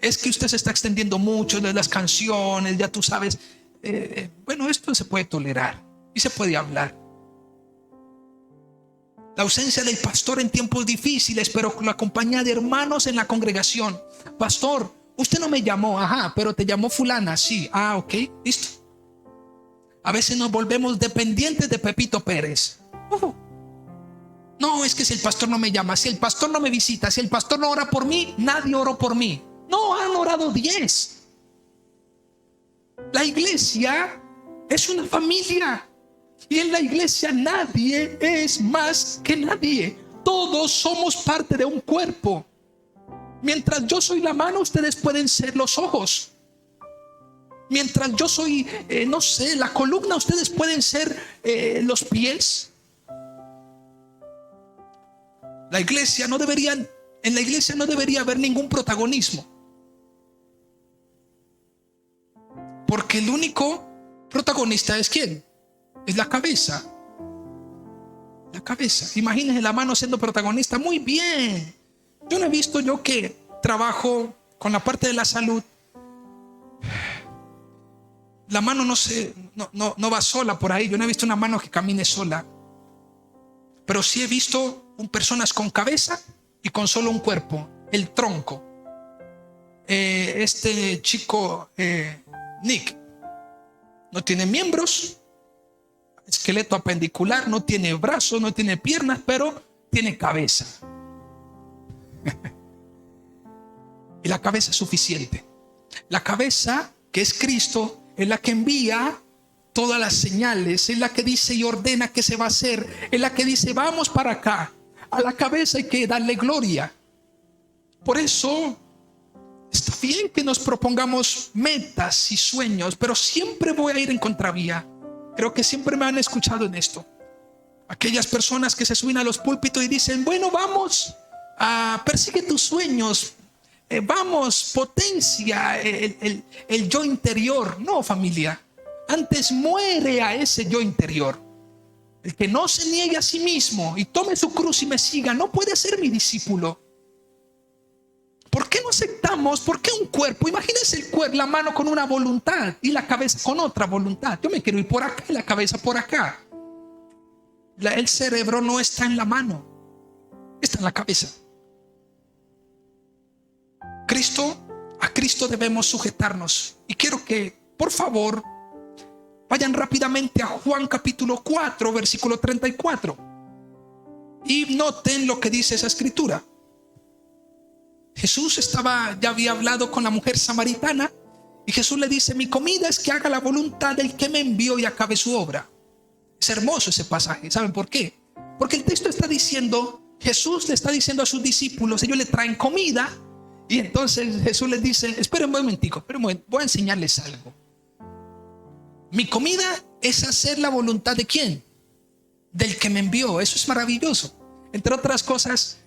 Es que usted se está extendiendo mucho de las canciones, ya tú sabes. Bueno, esto se puede tolerar y se puede hablar. La ausencia del pastor en tiempos difíciles, pero con la compañía de hermanos en la congregación. Pastor, usted no me llamó, ajá, pero te llamó fulana, sí, ok, listo. A veces nos volvemos dependientes de Pepito Pérez. No, es que si el pastor no me llama, si el pastor no me visita, si el pastor no ora por mí, nadie oró por mí. No, han orado 10. La iglesia es una familia. Y en la iglesia nadie es más que nadie. Todos somos parte de un cuerpo. Mientras yo soy la mano, ustedes pueden ser los ojos. Mientras yo soy, no sé, la columna, ustedes pueden ser los pies. En la iglesia no debería haber ningún protagonismo. Porque el único protagonista es ¿quién? Es la cabeza. La cabeza. Imagínense la mano siendo protagonista. Muy bien. Yo no he visto, yo que trabajo con la parte de la salud, la mano no va sola por ahí. Yo no he visto una mano que camine sola. Pero sí he visto personas con cabeza y con solo un cuerpo, el tronco. Este chico Nick no tiene miembros, esqueleto apendicular, no tiene brazos, no tiene piernas, pero tiene cabeza. Y la cabeza es suficiente. La cabeza, que es Cristo, es la que envía todas las señales, es la que dice y ordena qué se va a hacer, es la que dice vamos para acá. A la cabeza hay que darle gloria. Por eso está bien que nos propongamos metas y sueños, pero siempre voy a ir en contravía. Creo que siempre me han escuchado en esto. Aquellas personas que se suben a los púlpitos y dicen, bueno, vamos, persigue tus sueños, vamos, potencia el yo interior. No, familia, antes muere a ese yo interior. El que no se niegue a sí mismo y tome su cruz y me siga no puede ser mi discípulo. ¿Por qué no aceptamos? ¿Por qué un cuerpo? Imagínense el cuerpo, la mano con una voluntad y la cabeza con otra voluntad. Yo me quiero ir por acá y la cabeza por acá. El cerebro no está en la mano, está en la cabeza. A Cristo debemos sujetarnos. Y quiero que, por favor, vayan rápidamente a Juan capítulo 4, versículo 34. Y noten lo que dice esa escritura. Jesús ya había hablado con la mujer samaritana y Jesús le dice, mi comida es que haga la voluntad del que me envió y acabe su obra. Es hermoso ese pasaje. ¿Saben por qué? Porque el texto está diciendo, Jesús le está diciendo a sus discípulos, ellos le traen comida y entonces Jesús les dice, esperen un momentico, voy a enseñarles algo. Mi comida es hacer la voluntad ¿de quién? Del que me envió. Eso es maravilloso. Entre otras cosas,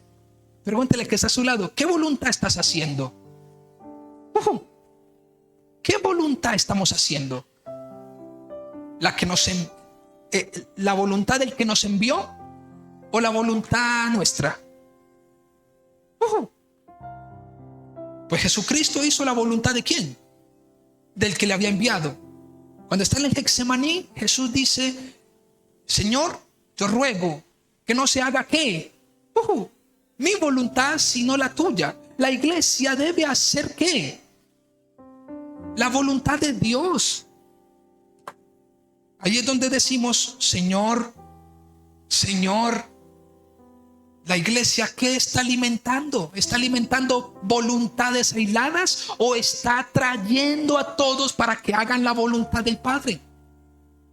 pregúntele que está a su lado, ¿qué voluntad estás haciendo? ¿Qué voluntad estamos haciendo? ¿La voluntad del que nos envió o la voluntad nuestra? Pues Jesucristo hizo la voluntad ¿de quién? Del que le había enviado. Cuando está en el Getsemaní, Jesús dice, Señor, yo ruego que no se haga ¿qué? Mi voluntad sino la tuya. La iglesia debe hacer ¿qué? la voluntad de Dios. Ahí es donde decimos, Señor, Señor, la iglesia, ¿qué está alimentando? ¿Está alimentando voluntades aisladas o está trayendo a todos para que hagan la voluntad del Padre?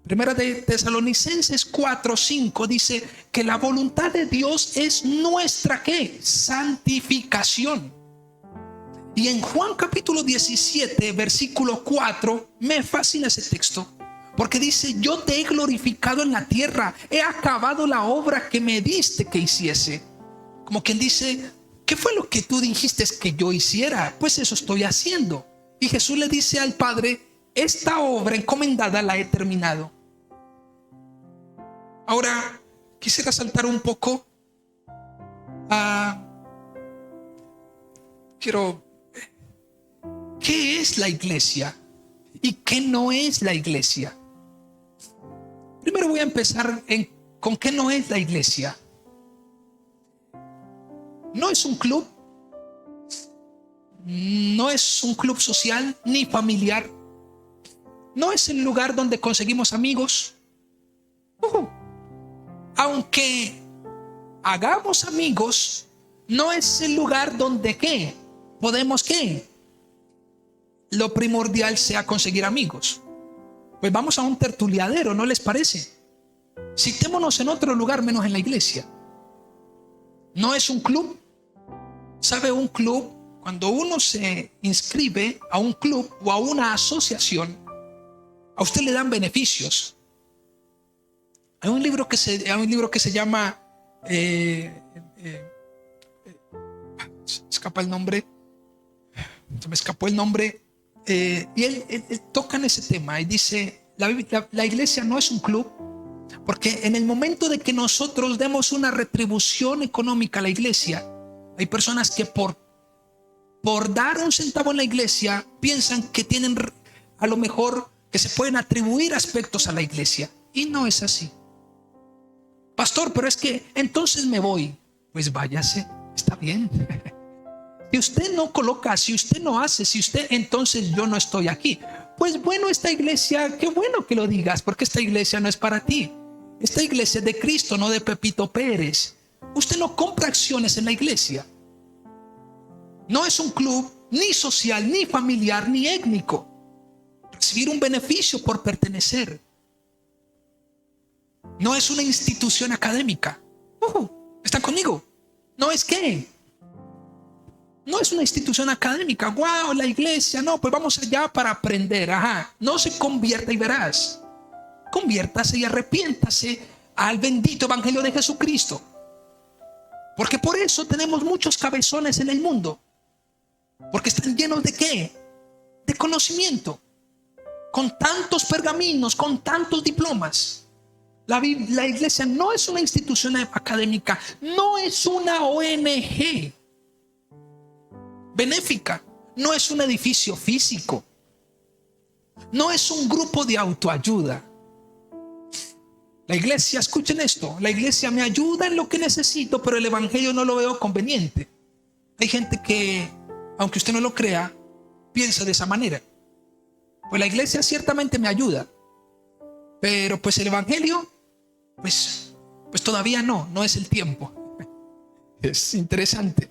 Primera de Tesalonicenses 4:5 dice que la voluntad de Dios es nuestra, ¿qué? Santificación. Y en Juan capítulo 17, versículo 4, me fascina ese texto, porque dice, yo te he glorificado en la tierra, he acabado la obra que me diste que hiciese. Como quien dice, ¿qué fue lo que tú dijiste que yo hiciera? Pues eso estoy haciendo. Y Jesús le dice al Padre, esta obra encomendada la he terminado. Ahora, quisiera saltar un poco ¿qué es la iglesia? ¿Y qué no es la iglesia? Primero voy a empezar con qué no es la iglesia. No es un club, no es un club social ni familiar, no es el lugar donde conseguimos amigos. Aunque hagamos amigos, no es el lugar donde ¿qué? Podemos ¿qué? Lo primordial sea conseguir amigos. Pues vamos a un tertuliadero, ¿no les parece? Citémonos en otro lugar menos en la iglesia. No es un club. ¿Sabe? Un club, cuando uno se inscribe a un club o a una asociación, a usted le dan beneficios. Hay un libro que se llama escapa el nombre, se me escapó el nombre, y él toca en ese tema y dice, la iglesia no es un club, porque en el momento de que nosotros demos una retribución económica a la iglesia, hay personas que por dar un centavo en la iglesia piensan que tienen a lo mejor que se pueden atribuir aspectos a la iglesia, y no es así. Pastor, pero es que entonces me voy. Pues váyase, está bien. Si usted no coloca, si usted no hace, si usted, entonces yo no estoy aquí. Pues bueno, esta iglesia, qué bueno que lo digas, porque esta iglesia no es para ti. Esta iglesia es de Cristo, no de Pepito Pérez. Usted no compra acciones en la iglesia. No es un club ni social, ni familiar, ni étnico. Recibir un beneficio por pertenecer. No es una institución académica. ¿Están conmigo? No es que no es una institución académica. Wow, la iglesia. No, pues vamos allá para aprender. Ajá. No se convierta y verás. Conviértase y arrepiéntase al bendito evangelio de Jesucristo. Porque por eso tenemos muchos cabezones en el mundo. Porque están llenos de ¿qué? De conocimiento. Con tantos pergaminos, con tantos diplomas. La iglesia no es una institución académica, no es una ONG benéfica, no es un edificio físico, no es un grupo de autoayuda. La iglesia, escuchen esto, la iglesia me ayuda en lo que necesito, pero el evangelio no lo veo conveniente. Hay gente que, aunque usted no lo crea, piensa de esa manera. Pues la iglesia ciertamente me ayuda, pero pues el evangelio, pues todavía no es el tiempo. Es interesante.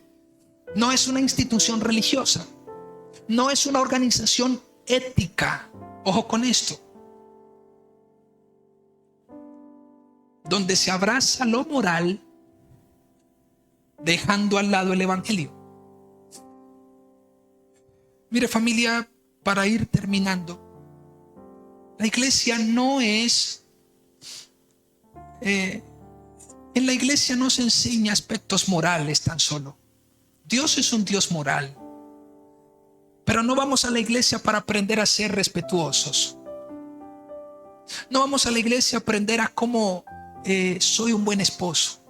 No es una institución religiosa, no es una organización ética. Ojo con esto. Donde se abraza lo moral, dejando al lado el evangelio. Mire, familia, para ir terminando, la iglesia no es en la iglesia no se enseña aspectos morales tan solo. Dios es un Dios moral, pero no vamos a la iglesia para aprender a ser respetuosos. No vamos a la iglesia a aprender a cómo soy un buen esposo.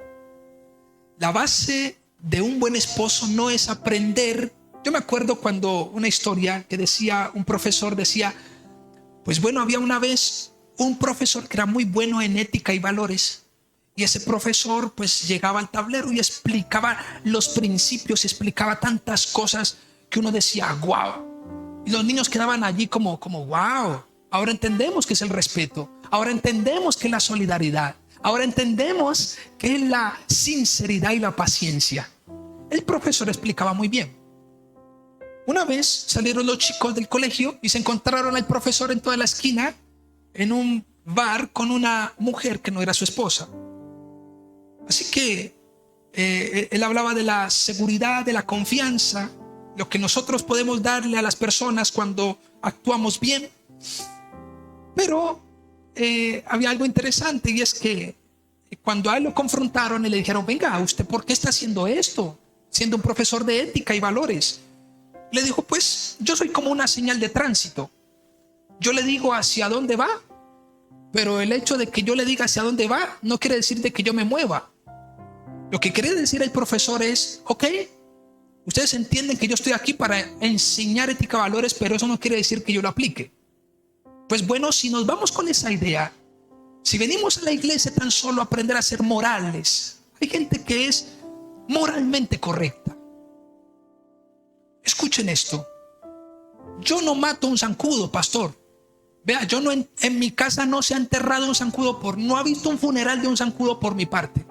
La base de un buen esposo no es aprender. Yo me acuerdo cuando una historia que decía, un profesor decía, pues bueno, había una vez un profesor que era muy bueno en ética y valores. Y ese profesor pues llegaba al tablero y explicaba los principios, explicaba tantas cosas que uno decía, wow. Y los niños quedaban allí como wow, ahora entendemos qué es el respeto, ahora entendemos qué es la solidaridad, ahora entendemos qué es la sinceridad y la paciencia. El profesor explicaba muy bien. Una vez salieron los chicos del colegio y se encontraron al profesor en toda la esquina, en un bar con una mujer que no era su esposa. Así que él hablaba de la seguridad, de la confianza, lo que nosotros podemos darle a las personas cuando actuamos bien. Pero había algo interesante, y es que cuando a él lo confrontaron y le dijeron: venga, ¿usted por qué está haciendo esto? Siendo un profesor de ética y valores. Le dijo: pues yo soy como una señal de tránsito. Yo le digo hacia dónde va, pero el hecho de que yo le diga hacia dónde va no quiere decir de que yo me mueva. Lo que quiere decir el profesor es: ok, ustedes entienden que yo estoy aquí para enseñar ética y valores, pero eso no quiere decir que yo lo aplique. Pues bueno, si nos vamos con esa idea, si venimos a la iglesia tan solo a aprender a ser morales, hay gente que es moralmente correcta. Escuchen esto: yo no mato un zancudo, pastor. Vea, yo no, en mi casa no se ha enterrado un zancudo, no ha visto un funeral de un zancudo por mi parte.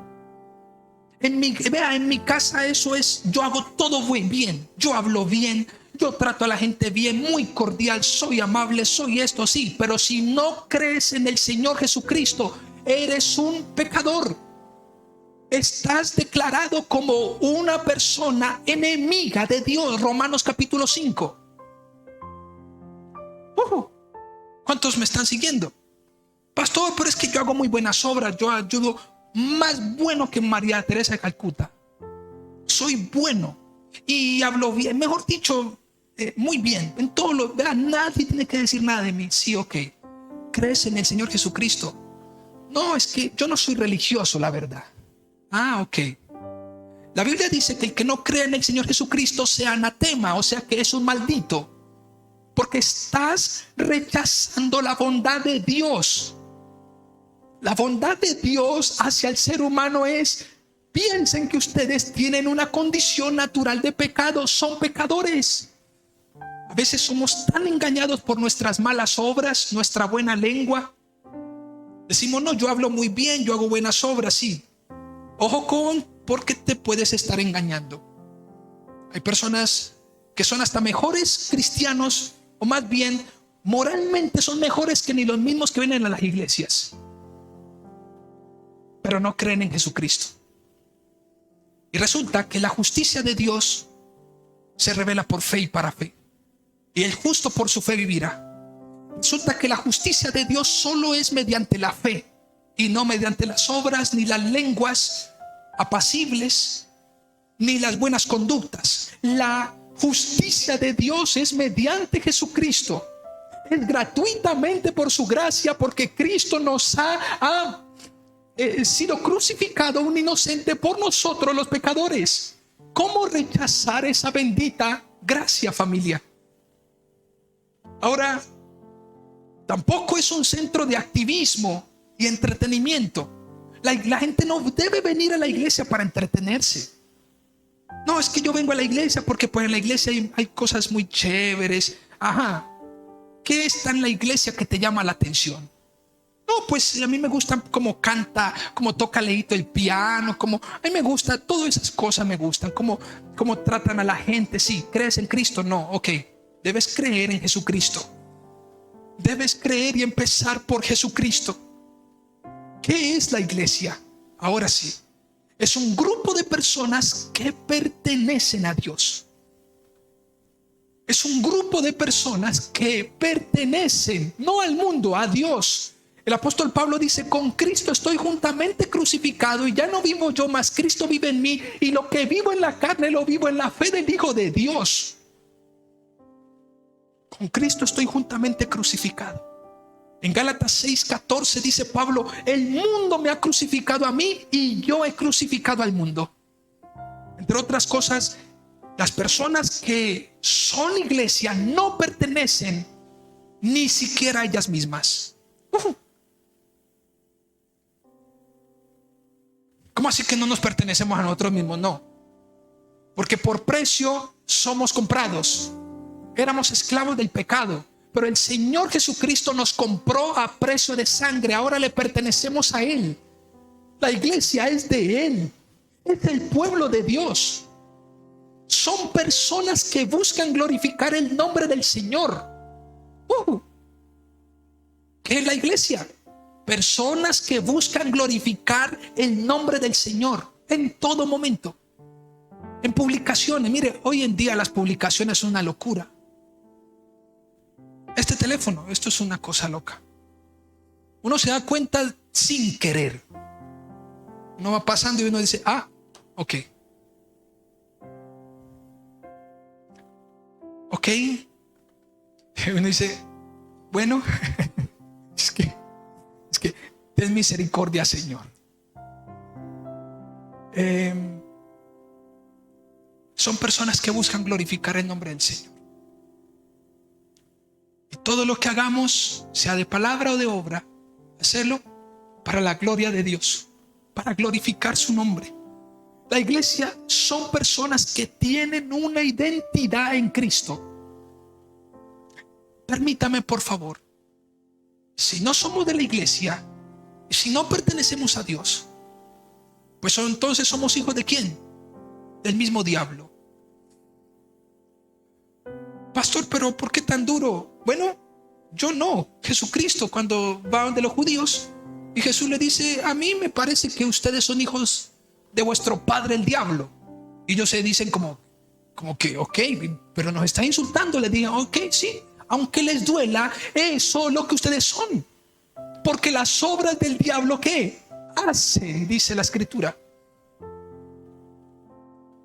En mi casa eso es, yo hago todo muy bien, yo hablo bien, yo trato a la gente bien, muy cordial, soy amable, soy esto, sí. Pero si no crees en el Señor Jesucristo, eres un pecador. Estás declarado como una persona enemiga de Dios. Romanos capítulo 5. ¿Cuántos me están siguiendo? Pastor, pero es que yo hago muy buenas obras, yo ayudo más bueno que María Teresa de Calcuta. Soy bueno y hablo bien, mejor dicho, muy bien. En todo lo, nadie tiene que decir nada de mí. Sí, ok. ¿Crees en el Señor Jesucristo? No, es que yo no soy religioso, la verdad. Ok. La Biblia dice que el que no cree en el Señor Jesucristo sea anatema, o sea que es un maldito, porque estás rechazando la bondad de Dios. La bondad de Dios hacia el ser humano es: piensen que ustedes tienen una condición natural de pecado, son pecadores. A veces somos tan engañados por nuestras malas obras, nuestra buena lengua. Decimos: no, yo hablo muy bien, yo hago buenas obras, sí. Ojo porque te puedes estar engañando. Hay personas que son hasta mejores cristianos, o más bien moralmente son mejores que ni los mismos que vienen a las iglesias, pero no creen en Jesucristo. Y resulta que la justicia de Dios se revela por fe y para fe, y el justo por su fe vivirá. Resulta que la justicia de Dios solo es mediante la fe, y no mediante las obras, ni las lenguas apacibles, ni las buenas conductas. La justicia de Dios es mediante Jesucristo. Es gratuitamente por su gracia, porque Cristo nos ha sido crucificado, un inocente, por nosotros los pecadores. ¿Cómo rechazar esa bendita gracia, familia? Ahora, tampoco es un centro de activismo y entretenimiento. La gente no debe venir a la iglesia para entretenerse. No, es que yo vengo a la iglesia porque pues en la iglesia hay cosas muy chéveres. Ajá. ¿Qué está en la iglesia que te llama la atención? No, pues a mí me gusta cómo canta, cómo toca Leito el piano, a mí me gusta, todas esas cosas me gustan, cómo tratan a la gente. Sí, ¿crees en Cristo? No, ok. Debes creer en Jesucristo. Debes creer y empezar por Jesucristo. ¿Qué es la iglesia? Ahora sí, es un grupo de personas que pertenecen a Dios. Es un grupo de personas que pertenecen no al mundo, a Dios. El apóstol Pablo dice: con Cristo estoy juntamente crucificado, y ya no vivo yo, mas Cristo vive en mí, y lo que vivo en la carne lo vivo en la fe del Hijo de Dios. Con Cristo estoy juntamente crucificado. En Gálatas 6:14 dice Pablo: el mundo me ha crucificado a mí y yo he crucificado al mundo. Entre otras cosas, las personas que son iglesia no pertenecen ni siquiera a ellas mismas. ¿Cómo así que no nos pertenecemos a nosotros mismos? No, porque por precio somos comprados. Éramos esclavos del pecado, pero el Señor Jesucristo nos compró a precio de sangre. Ahora le pertenecemos a Él. La iglesia es de Él. Es el pueblo de Dios. Son personas que buscan glorificar el nombre del Señor. ¿Qué es la iglesia? Personas que buscan glorificar el nombre del Señor en todo momento. En publicaciones, mire, hoy en día las publicaciones son una locura. Este teléfono, esto es una cosa loca. Uno se da cuenta sin querer. Uno va pasando y uno dice, ok. Ok. Y uno dice, bueno, es que ten misericordia, Señor. Son personas que buscan glorificar el nombre del Señor. Y todo lo que hagamos, sea de palabra o de obra, hacerlo para la gloria de Dios, para glorificar su nombre. La iglesia son personas que tienen una identidad en Cristo. Permítame, por favor, si no somos de la iglesia, si no pertenecemos a Dios, pues entonces somos hijos ¿de quién? Del mismo diablo. Pastor, pero ¿por qué tan duro? Bueno, yo no. Jesucristo, cuando va de los judíos, y Jesús le dice, a mí me parece que ustedes son hijos de vuestro padre el diablo. Y ellos se dicen como que, ok, pero nos está insultando. Le digan, ok, sí, aunque les duela, eso es lo que ustedes son. Porque las obras del diablo, ¿qué hace? Dice la escritura.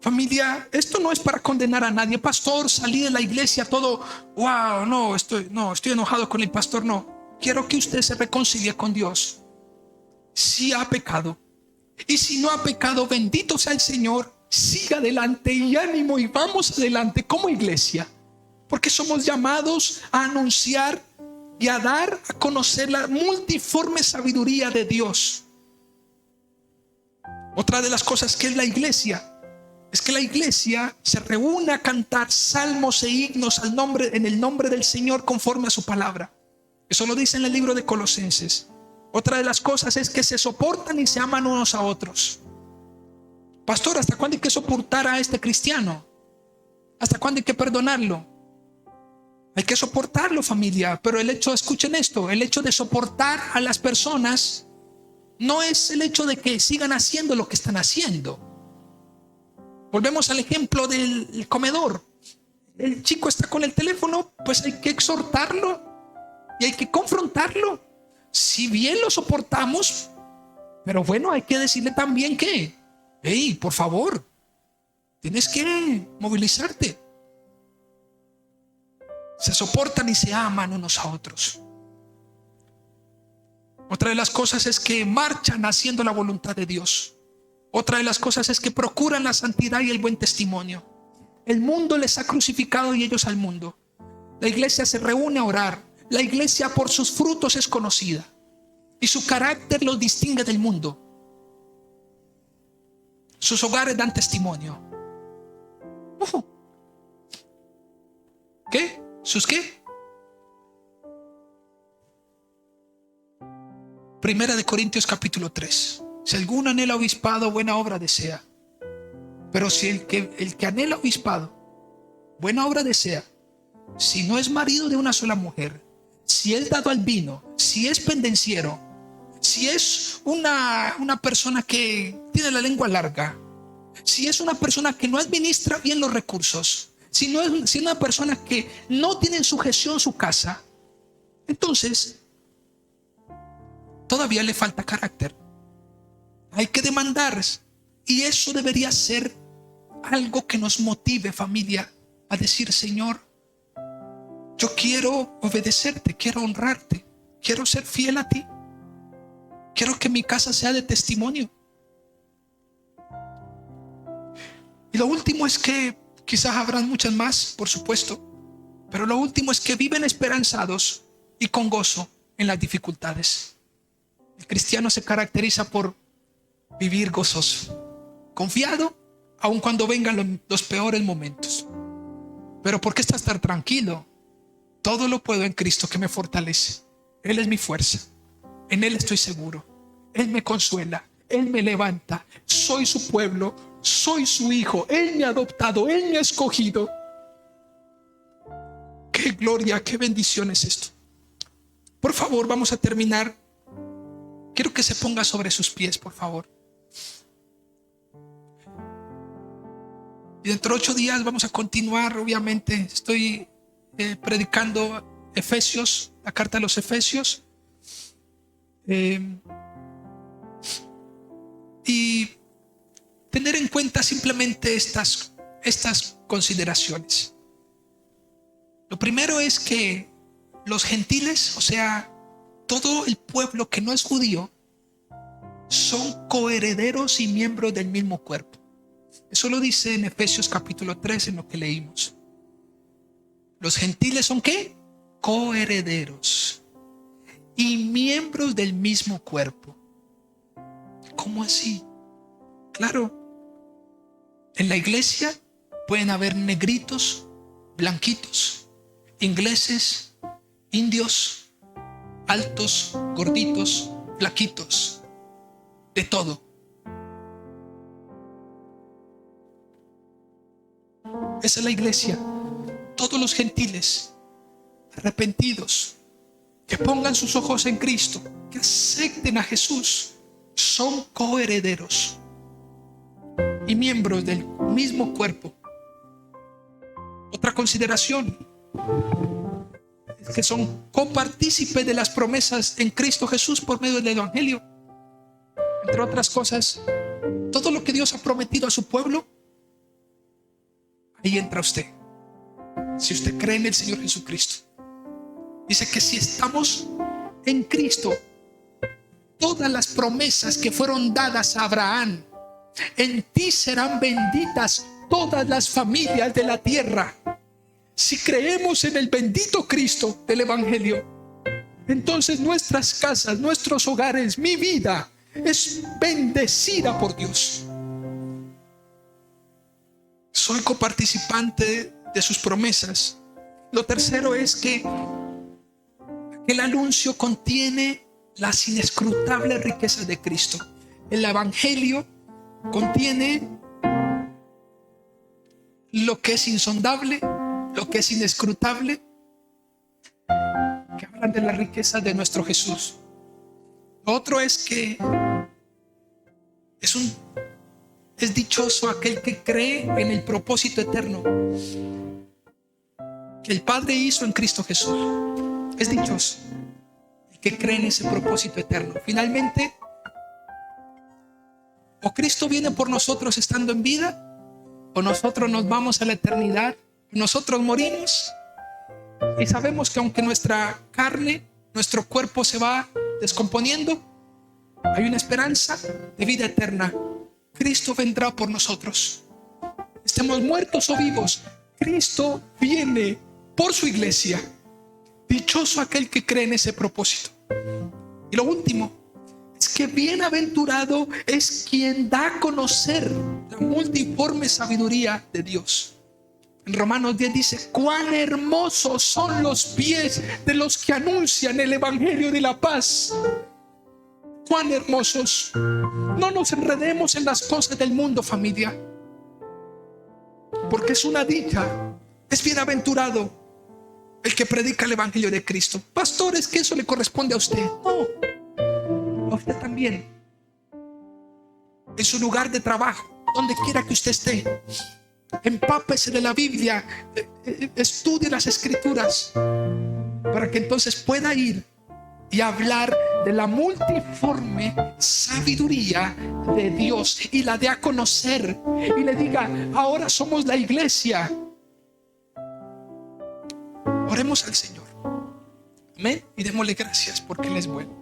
Familia, esto no es para condenar a nadie. Pastor, salí de la iglesia todo, wow, no, estoy enojado con el pastor. No, quiero que usted se reconcilie con Dios. Si ha pecado, y si no ha pecado, bendito sea el Señor. Siga adelante y ánimo, y vamos adelante como iglesia, porque somos llamados a anunciar y a dar a conocer la multiforme sabiduría de Dios. Otra de las cosas que es la iglesia es que la iglesia se reúne a cantar salmos e himnos en el nombre del Señor conforme a su palabra. Eso lo dice en el libro de Colosenses. Otra de las cosas es que se soportan y se aman unos a otros. Pastor, ¿hasta cuándo hay que soportar a este cristiano? ¿Hasta cuándo hay que perdonarlo? Hay que soportarlo, familia. Pero escuchen esto, el hecho de soportar a las personas no es el hecho de que sigan haciendo lo que están haciendo. Volvemos al ejemplo del comedor. El chico está con el teléfono, pues hay que exhortarlo y hay que confrontarlo. Si bien lo soportamos, pero bueno, hay que decirle también que, hey, por favor, tienes que movilizarte. Se soportan y se aman unos a otros. Otra de las cosas es que marchan haciendo la voluntad de Dios. Otra de las cosas es que procuran la santidad y el buen testimonio. El mundo les ha crucificado y ellos al mundo. La iglesia se reúne a orar. La iglesia por sus frutos es conocida y su carácter los distingue del mundo. Sus hogares dan testimonio. ¿Qué? ¿Sus qué? Primera de Corintios capítulo 3. Si alguno anhela obispado, buena obra desea. Pero si el que anhela obispado, buena obra desea, si no es marido de una sola mujer, si es dado al vino, si es pendenciero, si es una persona que tiene la lengua larga, si es una persona que no administra bien los recursos, si es una persona que no tiene en sujeción su casa, entonces todavía le falta carácter. Hay que demandar, y eso debería ser algo que nos motive, familia, a decir, Señor, yo quiero obedecerte, quiero honrarte, quiero ser fiel a ti, quiero que mi casa sea de testimonio. Y lo último es que quizás habrán muchas más, por supuesto, pero lo último es que viven esperanzados y con gozo en las dificultades. El cristiano se caracteriza por vivir gozoso, confiado, aun cuando vengan los peores momentos. Pero ¿por qué estás tan tranquilo? Todo lo puedo en Cristo que me fortalece. Él es mi fuerza. En Él estoy seguro. Él me consuela. Él me levanta. Soy su pueblo. Soy su hijo. Él me ha adoptado. Él me ha escogido. Qué gloria, qué bendición es esto. Por favor, vamos a terminar. Quiero que se ponga sobre sus pies, por favor. Y dentro de 8 días vamos a continuar. Obviamente estoy predicando Efesios, la carta a los Efesios. Y tener en cuenta simplemente estas consideraciones. Lo primero es que los gentiles, o sea, todo el pueblo que no es judío, son coherederos y miembros del mismo cuerpo. Eso lo dice en Efesios capítulo 3, en lo que leímos. Los gentiles son ¿qué? Coherederos y miembros del mismo cuerpo. ¿Cómo así? Claro, en la iglesia pueden haber negritos, blanquitos, ingleses, indios, altos, gorditos, flaquitos, de todo. Esa es la iglesia. Todos los gentiles arrepentidos, que pongan sus ojos en Cristo, que acepten a Jesús, son coherederos y miembros del mismo cuerpo. Otra consideración es que son copartícipes de las promesas en Cristo Jesús por medio del Evangelio. Entre otras cosas, todo lo que Dios ha prometido a su pueblo, ahí entra usted. Si usted cree en el Señor Jesucristo, dice que si estamos en Cristo, todas las promesas que fueron dadas a Abraham, en ti serán benditas todas las familias de la tierra. Si creemos en el bendito Cristo del Evangelio, entonces nuestras casas, nuestros hogares, mi vida es bendecida por Dios. Soy coparticipante de sus promesas. Lo tercero es que el anuncio contiene las inescrutables riquezas de Cristo. El Evangelio contiene lo que es insondable, lo que es inescrutable, que hablan de la riqueza de nuestro Jesús. Lo otro es que es dichoso aquel que cree en el propósito eterno que el Padre hizo en Cristo Jesús. Es dichoso el que cree en ese propósito eterno. Finalmente, o Cristo viene por nosotros estando en vida, o nosotros nos vamos a la eternidad. Nosotros morimos y sabemos que aunque nuestra carne, nuestro cuerpo se va descomponiendo, hay una esperanza de vida eterna. Cristo vendrá por nosotros. Estemos muertos o vivos, Cristo viene por su iglesia. Dichoso aquel que cree en ese propósito. Y lo último es que bienaventurado es quien da a conocer la multiforme sabiduría de Dios. En Romanos 10 dice: cuán hermosos son los pies de los que anuncian el evangelio de la paz. Cuán hermosos. No nos enredemos en las cosas del mundo, familia, porque es una dicha, es bienaventurado el que predica el evangelio de Cristo. Pastor, es que eso le corresponde a usted. No, a usted también. En su lugar de trabajo, donde quiera que usted esté, empápese de la Biblia, estudie las Escrituras, para que entonces pueda ir y hablar de la multiforme sabiduría de Dios y la dé a conocer y le diga: ahora somos la iglesia. Oremos al Señor. Amén. Y démosle gracias porque Él es bueno.